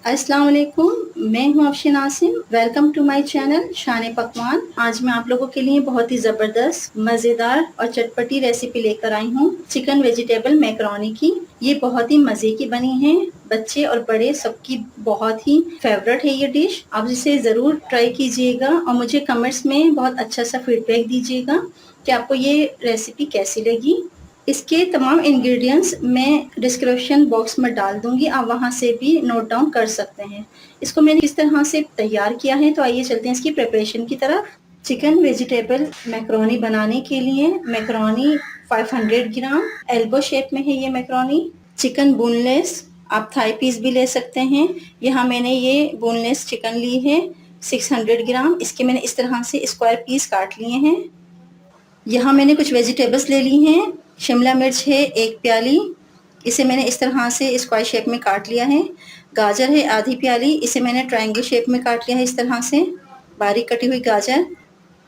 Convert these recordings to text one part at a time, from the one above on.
अस्सलाम वालेकुम, मैं हूँ Afsheen Asim. Welcome to my channel Shan Pakwan. आज मैं आप लोगों के लिए बहुत ही ज़बरदस्त, मज़ेदार और चटपटी रेसिपी लेकर आई हूँ चिकन वेजिटेबल मैकरोनी की। ये बहुत ही मज़े की बनी है, बच्चे और बड़े सबकी बहुत ही फेवरेट है ये डिश। आप इसे ज़रूर ट्राई कीजिएगा और मुझे कमेंट्स में बहुत अच्छा सा फीडबैक दीजिएगा कि आपको ये रेसिपी कैसी लगी। इसके तमाम इंग्रेडिएंट्स मैं डिस्क्रिप्शन बॉक्स में डाल दूंगी, आप वहां से भी नोट डाउन कर सकते हैं। इसको मैंने किस तरह से तैयार किया है, तो आइए चलते हैं इसकी प्रिपरेशन की तरफ। चिकन वेजिटेबल मैकरोनी बनाने के लिए मैकरोनी 500 ग्राम, एल्बो शेप में है ये मैकरोनी। चिकन बोनलेस, आप थाई पीस भी ले सकते हैं। यहाँ मैंने ये बोनलेस चिकन ली है 600 ग्राम। इसके मैंने इस तरह से स्क्वायर पीस काट लिए हैं। यहाँ मैंने कुछ वेजिटेबल्स ले ली हैं। शिमला मिर्च है 1 प्याली, इसे मैंने इस तरह से स्क्वायर शेप में काट लिया है। गाजर है आधी प्याली, इसे मैंने ट्रायंगल शेप में काट लिया है इस तरह से, बारीक कटी हुई गाजर।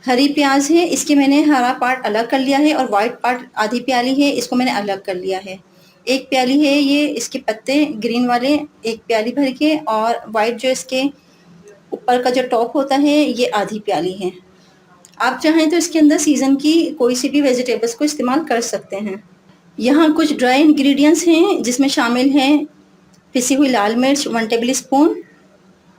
हरी प्याज है, इसके मैंने हरा पार्ट अलग कर लिया है और वाइट पार्ट आधी प्याली है, इसको मैंने अलग कर लिया है। 1 प्याली है ये इसके पत्ते ग्रीन वाले, 1 प्याली भर के, और वाइट जो इसके ऊपर का जो टॉप होता है ये आधी प्याली है। आप चाहें तो इसके अंदर सीजन की कोई सी भी वेजिटेबल्स को इस्तेमाल कर सकते हैं। यहाँ कुछ ड्राई इंग्रेडिएंट्स हैं जिसमें शामिल हैं पिसी हुई लाल मिर्च 1 टेबल स्पून,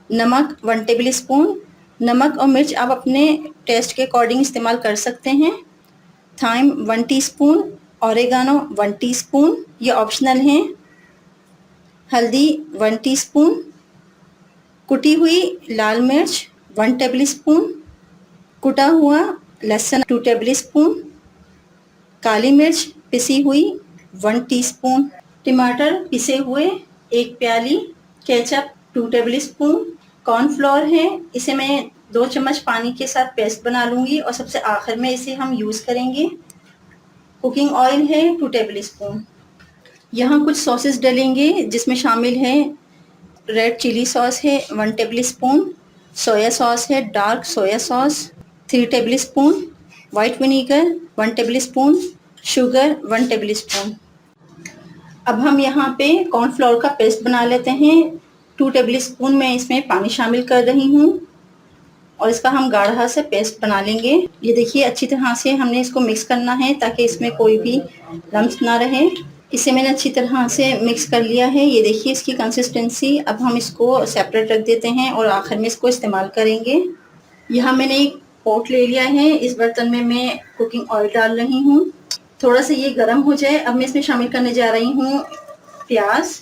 नमक 1 टेबल स्पून। नमक और मिर्च आप अपने टेस्ट के अकॉर्डिंग इस्तेमाल कर सकते हैं। थाइम 1 टीस्पून, ओरेगानो 1 टीस्पून, ये ऑप्शनल हैं। हल्दी 1 टीस्पून, कुटी हुई लाल मिर्च 1 टेबल स्पून, कुटा हुआ लहसुन 2 टेबल स्पून, काली मिर्च पिसी हुई 1 टीस्पून, टमाटर पिसे हुए 1 प्याली, केचप 2 टेबल स्पून, कॉर्नफ्लोर है, इसे मैं 2 चम्मच पानी के साथ पेस्ट बना लूंगी और सबसे आखिर में इसे हम यूज़ करेंगे। कुकिंग ऑयल है 2 टेबल स्पून। यहाँ कुछ सॉसेस डलेंगे जिसमें शामिल है रेड चिली सॉस है 1 टेबल स्पून, सोया सॉस है dark soya sauce 3 table spoon, white vinegar 1 table spoon, sugar 1 table spoon. अब हम यहाँ पे कॉर्नफ्लोर का पेस्ट बना लेते हैं। 2 टेबल स्पून मैं इसमें पानी शामिल कर रही हूँ और इसका हम गाढ़ा से पेस्ट बना लेंगे। ये देखिए अच्छी तरह से हमने इसको मिक्स करना है ताकि इसमें कोई भी लम्स ना रहे। इसे मैंने अच्छी तरह से मिक्स कर लिया है। ये देखिए इसकी कंसिस्टेंसी। अब हम इसको सेपरेट रख देते हैं और आखिर में इसको इस्तेमाल करेंगे। यहाँ मैंने एक पॉट ले लिया है, इस बर्तन में मैं कुकिंग ऑयल डाल रही हूँ। थोड़ा सा ये गर्म हो जाए, अब मैं इसमें शामिल करने जा रही हूँ प्याज।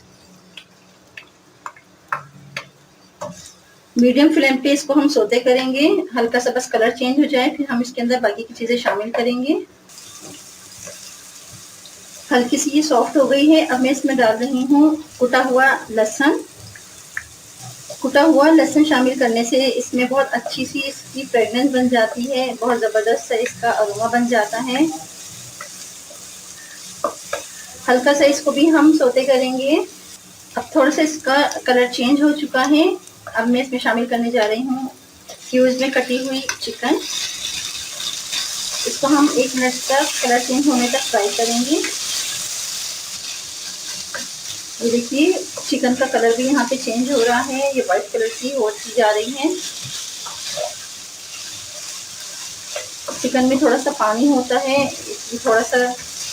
मीडियम फ्लेम पे इसको हम सोते करेंगे, हल्का सा बस कलर चेंज हो जाए, फिर हम इसके अंदर बाकी की चीज़ें शामिल करेंगे। हल्की सी ये सॉफ्ट हो गई है। अब मैं इसमें डाल रही हूँ कुटा हुआ लहसुन। कुटा हुआ लहसुन शामिल करने से इसमें बहुत अच्छी सी इसकी फ्रेगनेंस बन जाती है, बहुत ज़बरदस्त सा इसका अरोमा बन जाता है। हल्का सा इसको भी हम सोते करेंगे। अब थोड़ा सा इसका कलर चेंज हो चुका है। अब मैं इसमें शामिल करने जा रही हूँ क्यूब्स में कटी हुई चिकन। इसको हम 1 मिनट तक कलर चेंज होने तक फ्राई करेंगे। ये देखिए चिकन का कलर भी यहाँ पे चेंज हो रहा है, ये वाइट कलर की होती जा रही है। चिकन में थोड़ा सा पानी होता है, इसलिए थोड़ा सा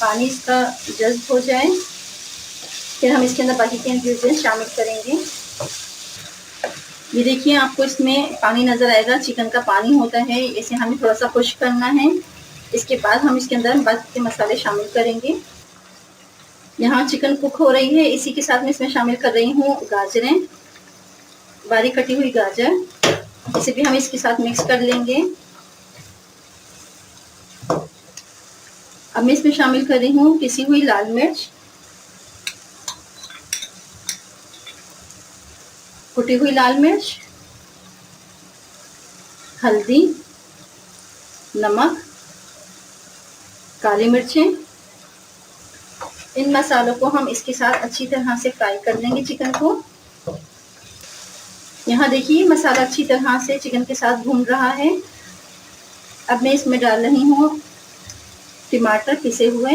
पानी इसका जज्ब हो जाए, फिर हम इसके अंदर बाकी के इंग्रेडिएंट्स शामिल करेंगे। ये देखिए आपको इसमें पानी नज़र आएगा, चिकन का पानी होता है, इसे हमें थोड़ा सा खुश करना है। इसके बाद हम इसके अंदर बाकी के मसाले शामिल करेंगे। यहाँ चिकन कुक हो रही है, इसी के साथ में इसमें शामिल कर रही हूँ गाजरें, बारीक कटी हुई गाजर, इसे भी हम इसके साथ मिक्स कर लेंगे। अब मैं इसमें शामिल कर रही हूँ पिसी हुई लाल मिर्च, कुटी हुई लाल मिर्च, हल्दी, नमक, काली मिर्चें। इन मसालों को हम इसके साथ अच्छी तरह से फ्राई कर लेंगे चिकन को। यहाँ देखिए मसाला अच्छी तरह से चिकन के साथ भून रहा है। अब मैं इसमें डाल रही हूँ टमाटर पिसे हुए,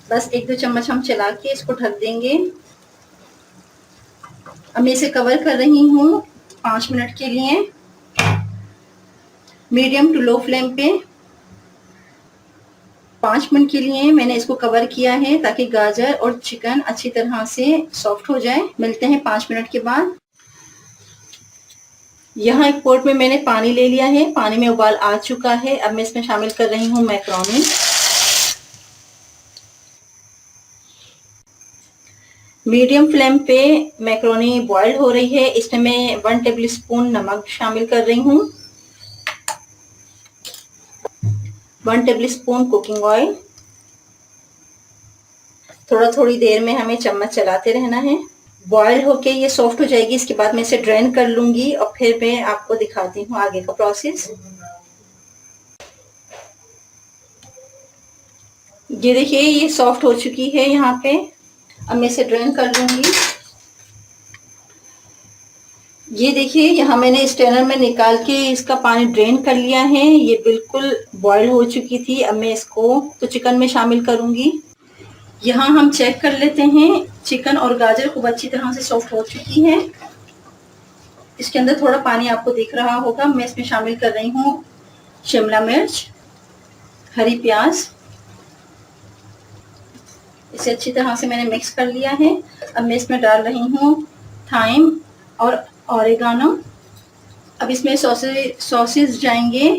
बस 1-2 चम्मच हम चला के इसको ढक देंगे। अब मैं इसे कवर कर रही हूँ 5 मिनट के लिए मीडियम टू लो फ्लेम पे। 5 मिनट के लिए मैंने इसको कवर किया है ताकि गाजर और चिकन अच्छी तरह से सॉफ्ट हो जाए। मिलते हैं 5 मिनट के बाद। यहाँ एक पॉट में मैंने पानी ले लिया है, पानी में उबाल आ चुका है। अब मैं इसमें शामिल कर रही हूँ मैक्रोनी। मीडियम फ्लेम पे मैक्रोनी बॉइल्ड हो रही है। इसमें मैं 1 टेबल स्पून नमक शामिल कर रही हूँ, 1 टेबल स्पून कुकिंग ऑयल। थोड़ी देर में हमें चम्मच चलाते रहना है। बॉइल्ड होके ये सॉफ्ट हो जाएगी, इसके बाद मैं इसे ड्रेन कर लूंगी और फिर मैं आपको दिखाती हूँ आगे का प्रोसेस। ये देखिए ये सॉफ्ट हो चुकी है यहाँ पे। अब मैं इसे ड्रेन कर लूंगी। ये देखिए यहाँ मैंने स्ट्रेनर में निकाल के इसका पानी ड्रेन कर लिया है। ये बिल्कुल बॉइल हो चुकी थी। अब मैं इसको तो चिकन में शामिल करूंगी। यहाँ हम चेक कर लेते हैं, चिकन और गाजर खूब अच्छी तरह से सॉफ्ट हो चुकी है। इसके अंदर थोड़ा पानी आपको दिख रहा होगा। मैं इसमें शामिल कर रही हूँ शिमला मिर्च, हरी प्याज। इसे अच्छी तरह से मैंने मिक्स कर लिया है। अब मैं इसमें डाल रही हूँ थाइम और ऑरिगानो। अब इसमें सॉसेस जाएंगे,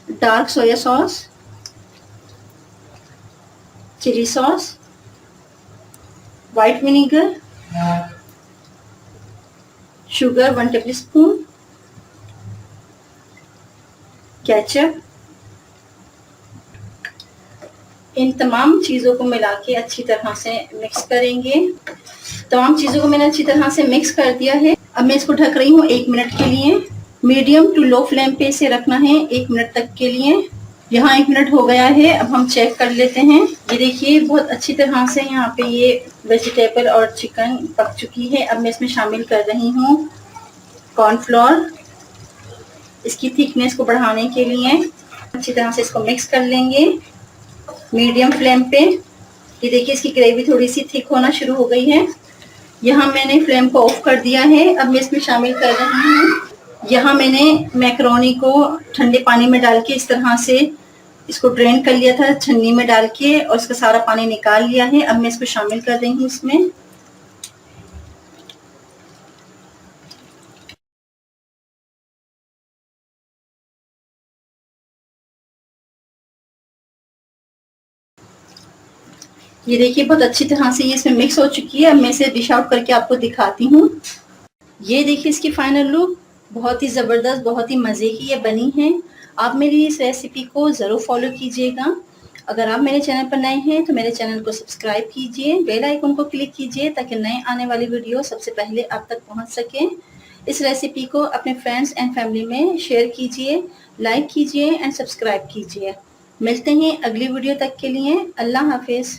dark soya sauce, chilli sauce, white vinegar, sugar 1 tablespoon, ketchup. इन तमाम चीज़ों को मिला के अच्छी तरह से मिक्स करेंगे। तमाम चीज़ों को मैंने अच्छी तरह से मिक्स कर दिया है। अब मैं इसको ढक रही हूँ 1 मिनट के लिए। मीडियम टू लो फ्लेम पे इसे रखना है 1 मिनट तक के लिए। यहाँ 1 मिनट हो गया है। अब हम चेक कर लेते हैं। ये देखिए बहुत अच्छी तरह से यहाँ पे ये वेजिटेबल और चिकन पक चुकी है। अब मैं इसमें शामिल कर रही हूँ कॉर्नफ्लोर, इसकी थिकनेस को बढ़ाने के लिए। अच्छी तरह से इसको मिक्स कर लेंगे मीडियम फ्लेम पे। ये देखिए इसकी ग्रेवी थोड़ी सी थिक होना शुरू हो गई है। यहाँ मैंने फ्लेम को ऑफ कर दिया है। अब मैं इसमें शामिल कर रही हूँ, यहाँ मैंने मैक्रोनी को ठंडे पानी में डाल के इस तरह से इसको ड्रेन कर लिया था छन्नी में डाल के, और इसका सारा पानी निकाल लिया है। अब मैं इसको शामिल कर रही हूँ इसमें। ये देखिए बहुत अच्छी तरह से ये इसमें मिक्स हो चुकी है। अब मैं इसे डिश आउट करके आपको दिखाती हूँ। ये देखिए इसकी फाइनल लुक, बहुत ही ज़बरदस्त, बहुत ही मज़े की ये बनी है। आप मेरी इस रेसिपी को ज़रूर फॉलो कीजिएगा। अगर आप मेरे चैनल पर नए हैं तो मेरे चैनल को सब्सक्राइब कीजिए, बेल आइकन को क्लिक कीजिए ताकि नए आने वाली वीडियो सबसे पहले आप तक पहुंच सके। इस रेसिपी को अपने फ्रेंड्स एंड फैमिली में शेयर कीजिए, लाइक कीजिए एंड सब्सक्राइब कीजिए। मिलते हैं अगली वीडियो तक के लिए। अल्लाह हाफिज़।